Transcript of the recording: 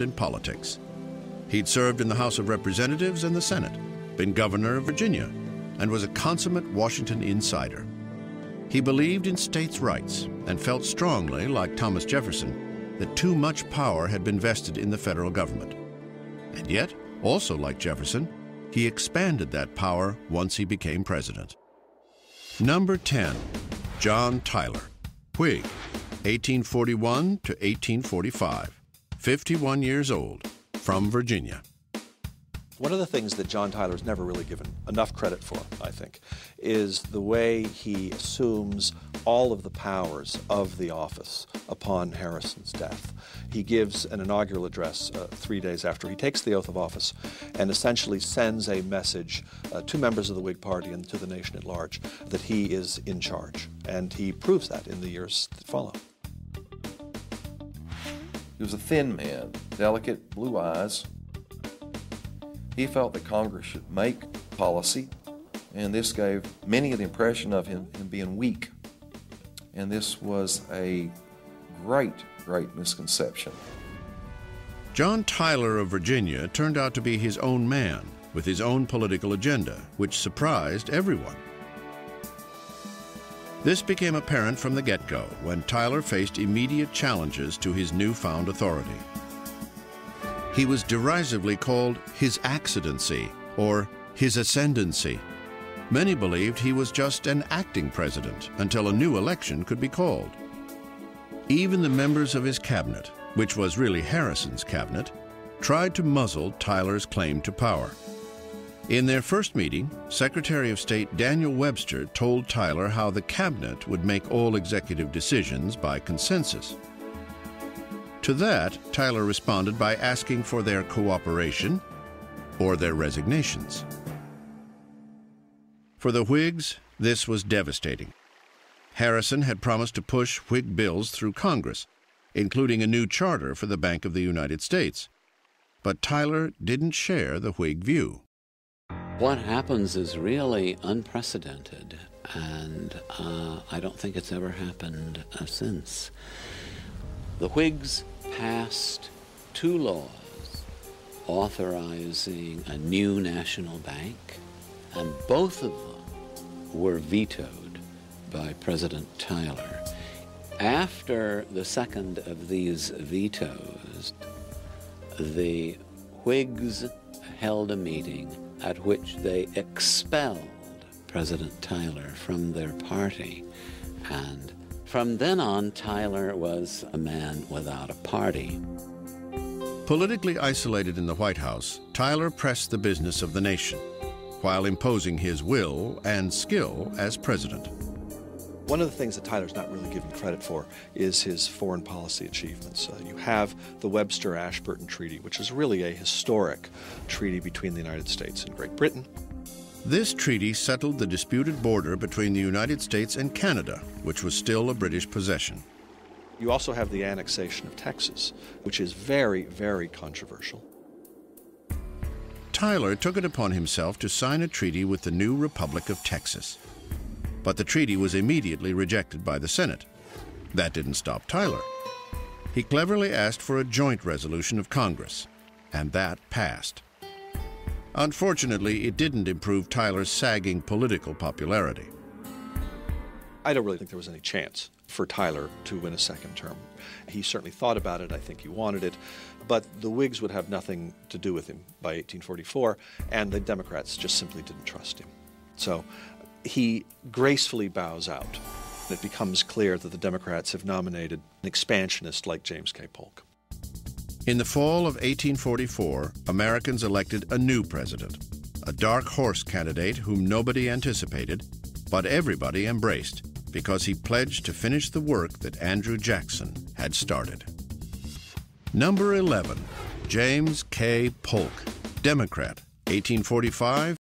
in politics. He'd served in the House of Representatives and the Senate, been governor of Virginia, and was a consummate Washington insider. He believed in states' rights and felt strongly, like Thomas Jefferson, that too much power had been vested in the federal government. And yet, also like Jefferson, he expanded that power once he became president. Number 10, John Tyler, Whig, 1841 to 1845, 51 years old, from Virginia. One of the things that John Tyler's never really given enough credit for, I think, is the way he assumes all of the powers of the office upon Harrison's death. He gives an inaugural address 3 days after he takes the oath of office and essentially sends a message to members of the Whig Party and to the nation at large that he is in charge. And he proves that in the years that follow. He was a thin man, delicate blue eyes. He felt that Congress should make policy, and this gave many the impression of him being weak. And this was a great misconception. John Tyler of Virginia turned out to be his own man, with his own political agenda, which surprised everyone. This became apparent from the get-go when Tyler faced immediate challenges to his newfound authority. He was derisively called His Accidency or His Ascendancy. Many believed he was just an acting president until a new election could be called. Even the members of his cabinet, which was really Harrison's cabinet, tried to muzzle Tyler's claim to power. In their first meeting, Secretary of State Daniel Webster told Tyler how the cabinet would make all executive decisions by consensus. To that, Tyler responded by asking for their cooperation or their resignations. For the Whigs, this was devastating. Harrison had promised to push Whig bills through Congress, including a new charter for the Bank of the United States. But Tyler didn't share the Whig view. What happens is really unprecedented, and I don't think it's ever happened since. The Whigs passed 2 laws authorizing a new national bank, and both of them were vetoed by President Tyler. After the second of these vetoes, the Whigs held a meeting at which they expelled President Tyler from their party, and from then on, Tyler was a man without a party. Politically isolated in the White House, Tyler pressed the business of the nation, while imposing his will and skill as president. One of the things that Tyler's not really given credit for is his foreign policy achievements. You have the Webster-Ashburton Treaty, which is really a historic treaty between the United States and Great Britain. This treaty settled the disputed border between the United States and Canada, which was still a British possession. You also have the annexation of Texas, which is very, very controversial. Tyler took it upon himself to sign a treaty with the new Republic of Texas. But the treaty was immediately rejected by the Senate. That didn't stop Tyler. He cleverly asked for a joint resolution of Congress, and that passed. Unfortunately, it didn't improve Tyler's sagging political popularity. I don't really think there was any chance for Tyler to win a second term. He certainly thought about it. I think he wanted it. But the Whigs would have nothing to do with him by 1844, and the Democrats just simply didn't trust him. So he gracefully bows out. It becomes clear that the Democrats have nominated an expansionist like James K. Polk. In the fall of 1844, Americans elected a new president, a dark horse candidate whom nobody anticipated, but everybody embraced because he pledged to finish the work that Andrew Jackson had started. Number 11, James K. Polk, Democrat, 1845